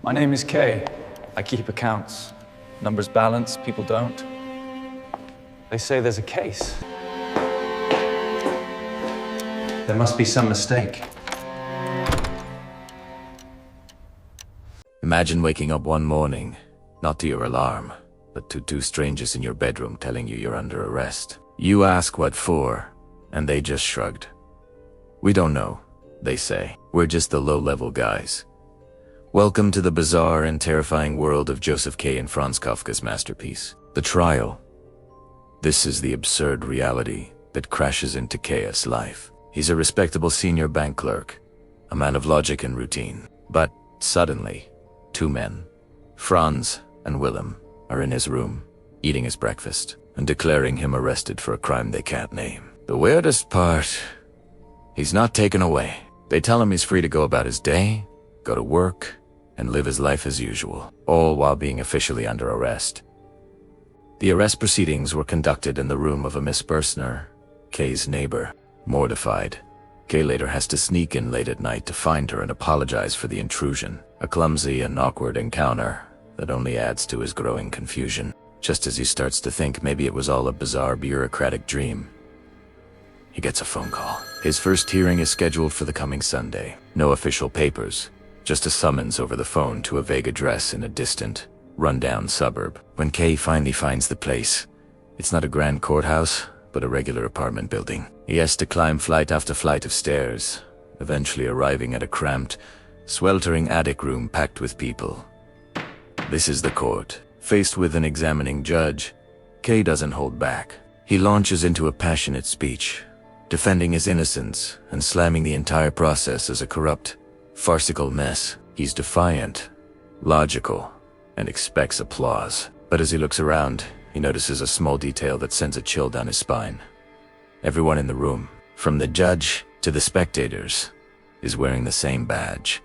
My name is K. I keep accounts. Numbers balance, people don't. They say there's a case. There must be some mistake. Imagine waking up one morning, not to your alarm, but to two strangers in your bedroom telling you you're under arrest. You ask what for, and they just shrugged. We don't know, they say. We're just the low-level guys. Welcome to the bizarre and terrifying world of Josef K and Franz Kafka's masterpiece, The Trial. This is the absurd reality that crashes into K's life. He's a respectable senior bank clerk, a man of logic and routine. But suddenly, two men, Franz and Willem, are in his room, eating his breakfast, and declaring him arrested for a crime they can't name. The weirdest part, he's not taken away. They tell him he's free to go about his day, go to work, and live his life as usual, all while being officially under arrest. The arrest proceedings were conducted in the room of a Miss Bursner, K's neighbor. Mortified, K later has to sneak in late at night to find her and apologize for the intrusion, a clumsy and awkward encounter that only adds to his growing confusion. Just as he starts to think maybe it was all a bizarre bureaucratic dream, he gets a phone call. His first hearing is scheduled for the coming Sunday. No official papers, just a summons over the phone to a vague address in a distant, run-down suburb. When K finally finds the place, it's not a grand courthouse, but a regular apartment building. He has to climb flight after flight of stairs, eventually arriving at a cramped, sweltering attic room packed with people. This is the court. Faced with an examining judge, K doesn't hold back. He launches into a passionate speech, defending his innocence and slamming the entire process as a corrupt, farcical mess. He's defiant, logical, and expects applause. But as he looks around, he notices a small detail that sends a chill down his spine. Everyone in the room, from the judge to the spectators, is wearing the same badge.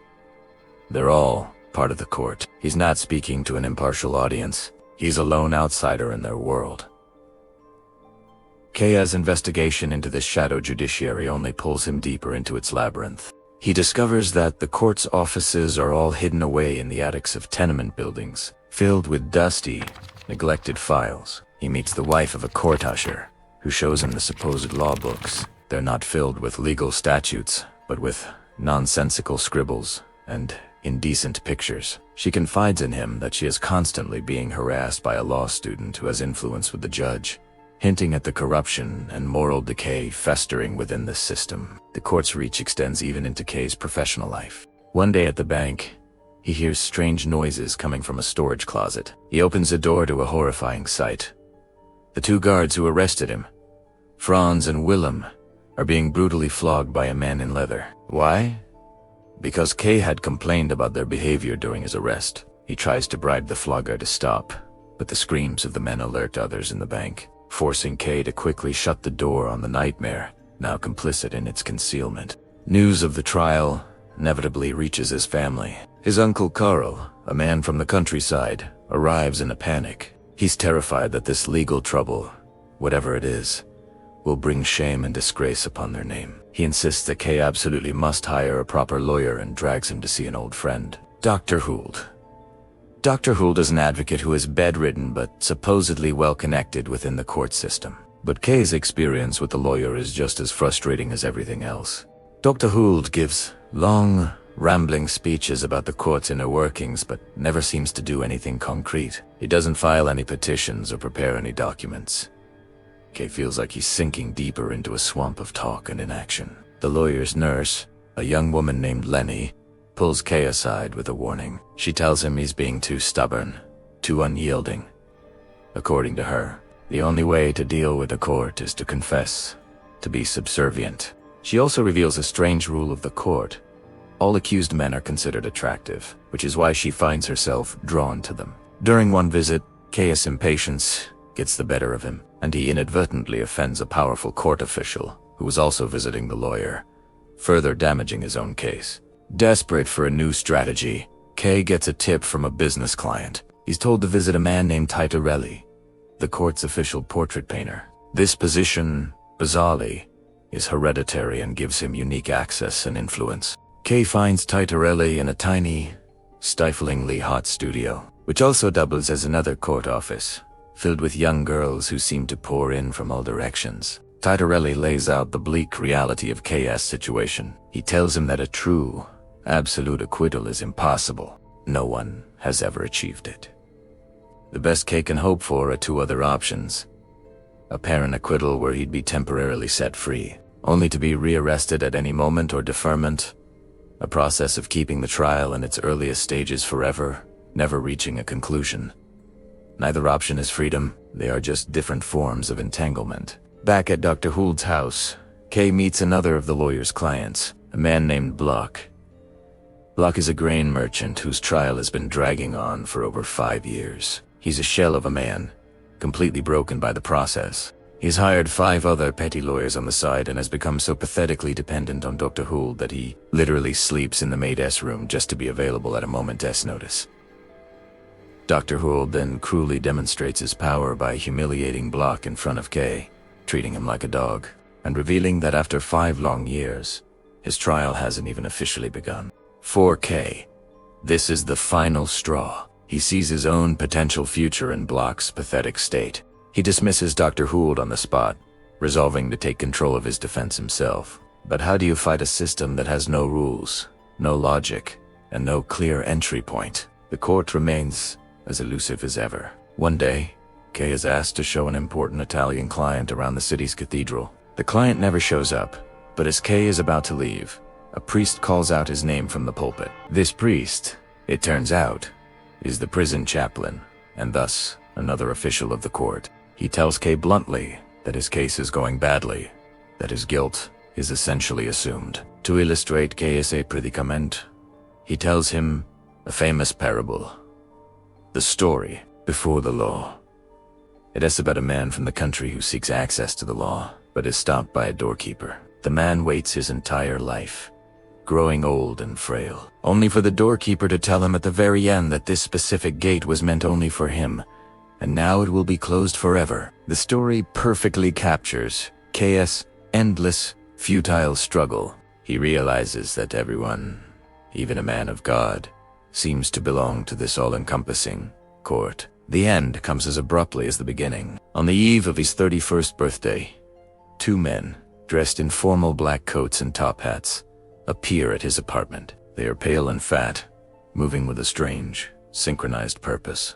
They're all part of the court. He's not speaking to an impartial audience. He's a lone outsider in their world. Kaya's investigation into this shadow judiciary only pulls him deeper into its labyrinth. He discovers that the court's offices are all hidden away in the attics of tenement buildings, filled with dusty, neglected files. He meets the wife of a court usher, who shows him the supposed law books. They're not filled with legal statutes, but with nonsensical scribbles and indecent pictures. She confides in him that she is constantly being harassed by a law student who has influence with the judge, hinting at the corruption and moral decay festering within the system. The court's reach extends even into K's professional life. One day at the bank, he hears strange noises coming from a storage closet. He opens the door to a horrifying sight. The two guards who arrested him, Franz and Willem, are being brutally flogged by a man in leather. Why? Because K had complained about their behavior during his arrest. He tries to bribe the flogger to stop, but the screams of the men alert others in the bank, forcing K to quickly shut the door on the nightmare, now complicit in its concealment. News of the trial inevitably reaches his family. His uncle Karl, a man from the countryside, arrives in a panic. He's terrified that this legal trouble, whatever it is, will bring shame and disgrace upon their name. He insists that K absolutely must hire a proper lawyer and drags him to see an old friend, Dr. Huld. Dr. Huld is an advocate who is bedridden but supposedly well-connected within the court system. But K's experience with the lawyer is just as frustrating as everything else. Dr. Huld gives long, rambling speeches about the court's inner workings but never seems to do anything concrete. He doesn't file any petitions or prepare any documents. K feels like he's sinking deeper into a swamp of talk and inaction. The lawyer's nurse, a young woman named Lenny, pulls K aside with a warning. She tells him he's being too stubborn, too unyielding. According to her, the only way to deal with the court is to confess, to be subservient. She also reveals a strange rule of the court. All accused men are considered attractive, which is why she finds herself drawn to them. During one visit, K's impatience gets the better of him, and he inadvertently offends a powerful court official who was also visiting the lawyer, further damaging his own case. Desperate for a new strategy, K gets a tip from a business client. He's told to visit a man named Titorelli, the court's official portrait painter. This position, bizarrely, is hereditary and gives him unique access and influence. K finds Titorelli in a tiny, stiflingly hot studio, which also doubles as another court office, filled with young girls who seem to pour in from all directions. Titorelli lays out the bleak reality of K's situation. He tells him that a true, absolute acquittal is impossible. No one has ever achieved it. The best K can hope for are two other options. Apparent acquittal where he'd be temporarily set free, only to be rearrested at any moment, or deferment, a process of keeping the trial in its earliest stages forever, never reaching a conclusion. Neither option is freedom, they are just different forms of entanglement. Back at Dr. Hould's house, K meets another of the lawyer's clients, a man named Block. Block is a grain merchant whose trial has been dragging on for over 5 years. He's a shell of a man, completely broken by the process. He's hired 5 other petty lawyers on the side and has become so pathetically dependent on Dr. Hould that he literally sleeps in the maid's room just to be available at a moment's notice. Dr. Hould then cruelly demonstrates his power by humiliating Block in front of K, treating him like a dog, and revealing that after 5 long years, his trial hasn't even officially begun. For K, this is the final straw. He sees his own potential future in Block's pathetic state. He dismisses Dr. Hould on the spot, resolving to take control of his defense himself. But how do you fight a system that has no rules, no logic, and no clear entry point? The court remains as elusive as ever. One day, K is asked to show an important Italian client around the city's cathedral. The client never shows up, but as K is about to leave, a priest calls out his name from the pulpit. This priest, it turns out, is the prison chaplain, and thus another official of the court. He tells K bluntly that his case is going badly, that his guilt is essentially assumed. To illustrate K's predicament, he tells him a famous parable, the story before the law. It is about a man from the country who seeks access to the law, but is stopped by a doorkeeper. The man waits his entire life, growing old and frail, only for the doorkeeper to tell him at the very end that this specific gate was meant only for him, and now it will be closed forever. The story perfectly captures K's endless, futile struggle. He realizes that everyone, even a man of God, seems to belong to this all-encompassing court. The end comes as abruptly as the beginning. On the eve of his 31st birthday, 2 men, dressed in formal black coats and top hats, appear at his apartment. They are pale and fat, moving with a strange, synchronized purpose.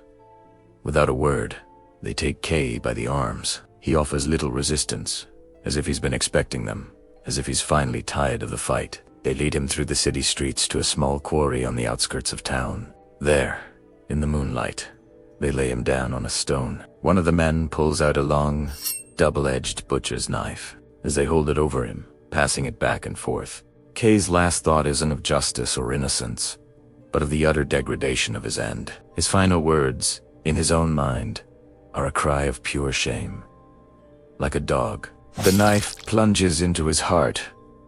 Without a word, they take K by the arms. He offers little resistance, as if he's been expecting them, as if he's finally tired of the fight. They lead him through the city streets to a small quarry on the outskirts of town. There, in the moonlight, they lay him down on a stone. One of the men pulls out a long, double-edged butcher's knife. As they hold it over him, passing it back and forth, K's last thought isn't of justice or innocence, but of the utter degradation of his end. His final words, in his own mind, are a cry of pure shame. Like a dog, the knife plunges into his heart,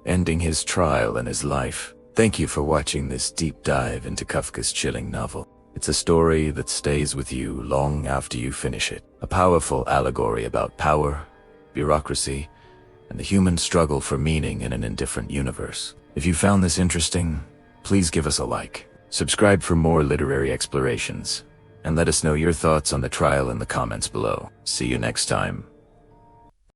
ending his trial and his life. Thank you for watching this deep dive into Kafka's chilling novel. It's a story that stays with you long after you finish it. A powerful allegory about power, bureaucracy, and the human struggle for meaning in an indifferent universe. If you found this interesting, please give us a like. Subscribe for more literary explorations, and let us know your thoughts on the trial in the comments below. See you next time.